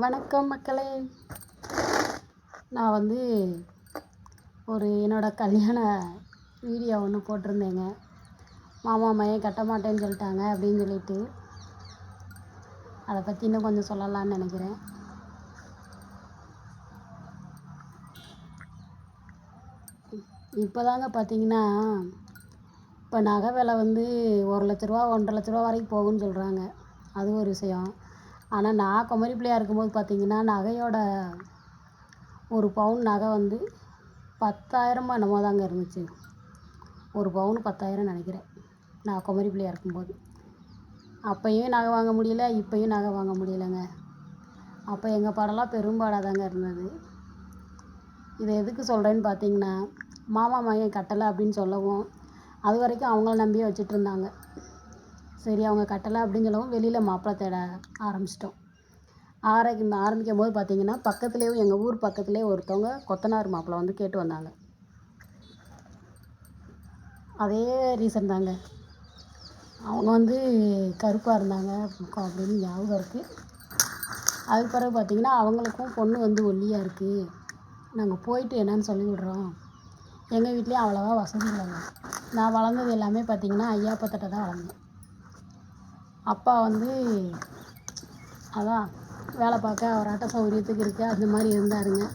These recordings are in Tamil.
வணக்கம் மக்களே. நான் என்னோட கல்யாண வீடியோ ஒன்று போட்டிருந்தேங்க. மாமா மையம் கட்ட மாட்டேன்னு சொல்லிட்டாங்க அப்படின்னு சொல்லிட்டு அதை பற்றி இன்னும் கொஞ்சம் சொல்லலான்னு நினைக்கிறேன். இப்போ தாங்க பார்த்தீங்கன்னா, இப்போ நகை விலை 1,00,000 1,50,000 வரைக்கும் போகுன்னு சொல்கிறாங்க. அது ஒரு விஷயம். ஆனால் நான் குமரி பிள்ளையாக இருக்கும்போது பார்த்தீங்கன்னா, நகையோட ஒரு பவுன் நகை 10,000 என்னமோ தாங்க இருந்துச்சு. ஒரு பவுன் 10,000 நினைக்கிறேன், நான் குமரி பிள்ளையாக இருக்கும்போது. அப்போயும் நகை வாங்க முடியல, இப்போயும் நகை வாங்க முடியலைங்க. அப்போ எங்கள் பாடெல்லாம் பெரும்பாடாக தாங்க இருந்தது. இதை எதுக்கு சொல்கிறேன்னு பார்த்தீங்கன்னா, மாமா மகன் கட்டலை அப்படின்னு சொல்லவும் அது வரைக்கும் அவங்கள நம்பியே வச்சுட்டு இருந்தாங்க. சரி, அவங்க கட்டலை அப்படின்னு சொல்லவும் வெளியில் மாப்பிள்ளை தேட ஆரம்பிச்சிட்டோம். ஆரம்பிக்கும் போது பார்த்தீங்கன்னா, பக்கத்துலேயும் எங்கள் ஊர் பக்கத்துலேயே ஒருத்தவங்க கொத்தனார் மாப்பிள்ளை கேட்டு வந்தாங்க. அதே ரீசன் தாங்க. அவங்க கருப்பாக இருந்தாங்க அப்படின்னு ஞாபகம் இருக்குது. அதுக்கு பிறகு பார்த்தீங்கன்னா, அவங்களுக்கும் பொண்ணு ஒல்லியாக இருக்குது, நாங்கள் போயிட்டு என்னன்னு சொல்லி விடுறோம். எங்கள் வீட்லேயும் அவ்வளோவா வசதி இல்லைங்க. நான் வளர்ந்தது எல்லாமே பார்த்தீங்கன்னா ஐயாப்பத்தட்டை தான் வளர்ந்தேன். அப்பா அதான் வேலை பார்க்க அவராட்ட சௌகரியத்துக்கு இருக்குது, அந்த மாதிரி இருந்தாருங்க.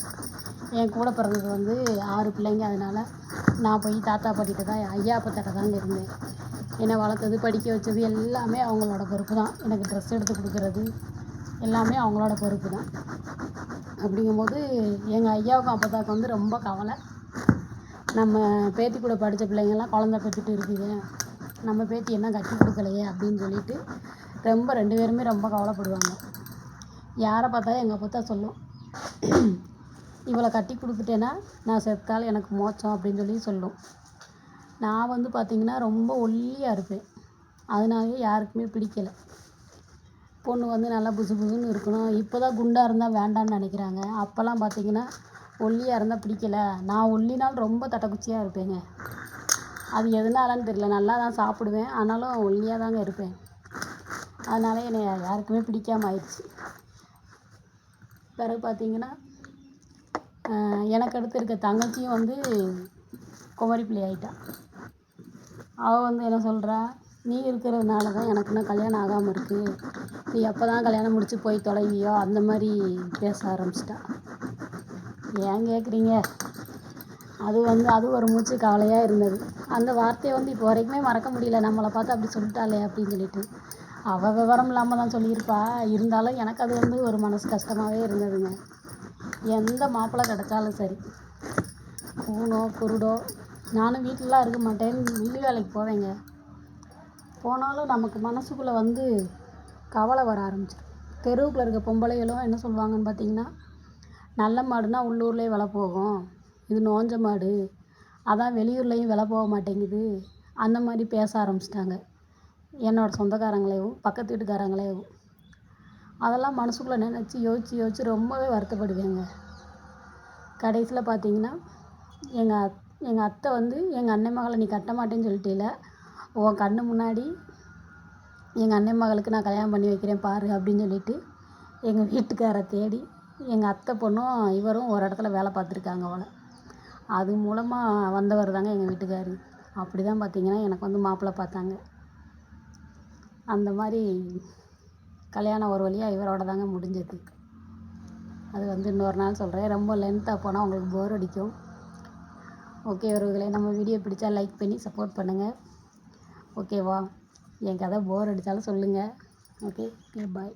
என் கூட பிறந்தது 6 பிள்ளைங்க. அதனால் நான் போய் தாத்தா பாட்டிகிட்ட தான் ஐயாப்பத்தட்டை தாங்க இருந்தேன். என்னை வளர்த்தது, படிக்க வச்சது எல்லாமே அவங்களோட பொறுப்பு தான். எனக்கு ட்ரெஸ் எடுத்து கொடுக்குறது எல்லாமே அவங்களோட பொறுப்பு தான். அப்படிங்கும்போது எங்கள் ஐயாவுக்கும் அப்பத்தாவுக்கு ரொம்ப கவலை. நம்ம பேத்தி கூட படித்த பிள்ளைங்கள்லாம் குழந்த பெற்றுட்டு இருக்குங்க, நம்ம பேத்தி என்ன கட்டி கொடுக்கலையே அப்படின்னு சொல்லிட்டு ரொம்ப 2 பேருமே ரொம்ப கவலைப்படுவாங்க. யாரை பார்த்தாலும் எங்கள் அப்பத்தா சொல்லும், இவளை கட்டி கொடுத்துட்டேன்னா நான் செத்தாலும் எனக்கு மோட்சம் அப்படின்னு சொல்லும். நான் பார்த்திங்கன்னா ரொம்ப ஒல்லியாக இருப்பேன். அதனாலேயே யாருக்குமே பிடிக்கலை. பொண்ணு நல்லா புசு புசுன்னு இருக்கணும். இப்போ தான் குண்டாக இருந்தால் வேண்டான்னு நினைக்கிறாங்க. அப்போல்லாம் பார்த்திங்கன்னா ஒல்லியாக இருந்தால் பிடிக்கலை. நான் ஒல்லினாலும் ரொம்ப தட்டைக்குச்சியாக இருப்பேங்க. அது எதனாலன்னு தெரியல, நல்லா தான் சாப்பிடுவேன், ஆனாலும் ஒல்லியாக தாங்க இருப்பேன். அதனால என்னை யாருக்குமே பிடிக்காமல் ஆயிடுச்சு. பிறகு பார்த்திங்கன்னா, எனக்கு அடுத்து இருக்க தங்கச்சியும் குமரி பிள்ளை ஆகிட்டா. அவள் என்ன சொல்கிறா, நீ இருக்கிறதுனால தான் எனக்கு இன்னும் கல்யாணம் ஆகாமல் இருக்குது, நீ எப்போ தான் கல்யாணம் முடிச்சு போய் தொலைவியோ அந்த மாதிரி பேச ஆரம்பிச்சிட்டா. ஏன் கேட்குறீங்க, அது ஒரு மூச்சு கவலையாக இருந்தது. அந்த வார்த்தையை இப்போ வரைக்குமே மறக்க முடியல. நம்மளை பார்த்து அப்படி சொல்லிட்டாளே அப்படின்னு சொல்லிட்டு. அவள் விவரம் இல்லாமல் தான் சொல்லியிருப்பா. இருந்தாலும் எனக்கு அது ஒரு மனசு கஷ்டமாகவே இருந்ததுங்க. எந்த மாப்பிள்ளை கிடச்சாலும் சரி, கூனோ குருடோ, நானும் வீட்டிலலாம் இருக்க மாட்டேன், மில்லு வேலைக்கு போவேங்க. போனாலும் நமக்கு மனசுக்குள்ளே கவலை வர ஆரம்பிச்சிடும். தெருவுக்குள்ள இருக்க பொம்பளைகளும் என்ன சொல்லுவாங்கன்னு பார்த்தீங்கன்னா, நல்ல மாடுனா உள்ளூர்லேயே விலை போகும், இது நோஞ்ச மாடு, அதான் வெளியூர்லேயும் விலை போக மாட்டேங்குது, அந்த மாதிரி பேச ஆரம்பிச்சிட்டாங்க. என்னோடய சொந்தக்காரங்களையும் பக்கத்து வீட்டுக்காரங்களையும். அதெல்லாம் மனசுக்குள்ளே நினச்சி யோசித்து ரொம்பவே வருத்தப்படுவேங்க. கடைசியில் பார்த்தீங்கன்னா, எங்கள் அத்தை எங்கள் அண்ணன் மகளை நீ கட்ட மாட்டேன்னு சொல்லிட்டீல, உன் கண்ணு முன்னாடி எங்கள் அண்ணன் மகளுக்கு நான் கல்யாணம் பண்ணி வைக்கிறேன் பாரு அப்படின்னு சொல்லிட்டு எங்கள் வீட்டுக்காரை தேடி எங்கள் அத்தை பொண்ணும் இவரும் ஒரு இடத்துல வேலை பார்த்துருக்காங்க போல. அது மூலமாக வந்தவர் தாங்க எங்கள் வீட்டுக்காரு. அப்படி தான் பார்த்தீங்கன்னா எனக்கு மாப்பிள்ளை பார்த்தாங்க. அந்த மாதிரி கல்யாணம் ஒரு வழியாக இவரோட தாங்க முடிஞ்சது. அது இன்னொரு நாள் சொல்கிறேன். ரொம்ப லென்த்தாக போனால் உங்களுக்கு போர் அடிக்கும். ஓகே உறவுகளே, நம்ம வீடியோ பிடிச்சா லைக் பண்ணி சப்போர்ட் பண்ணுங்கள். ஓகேவா? என் கதை போர் அடித்தாலும் சொல்லுங்கள். ஓகே, பாய்.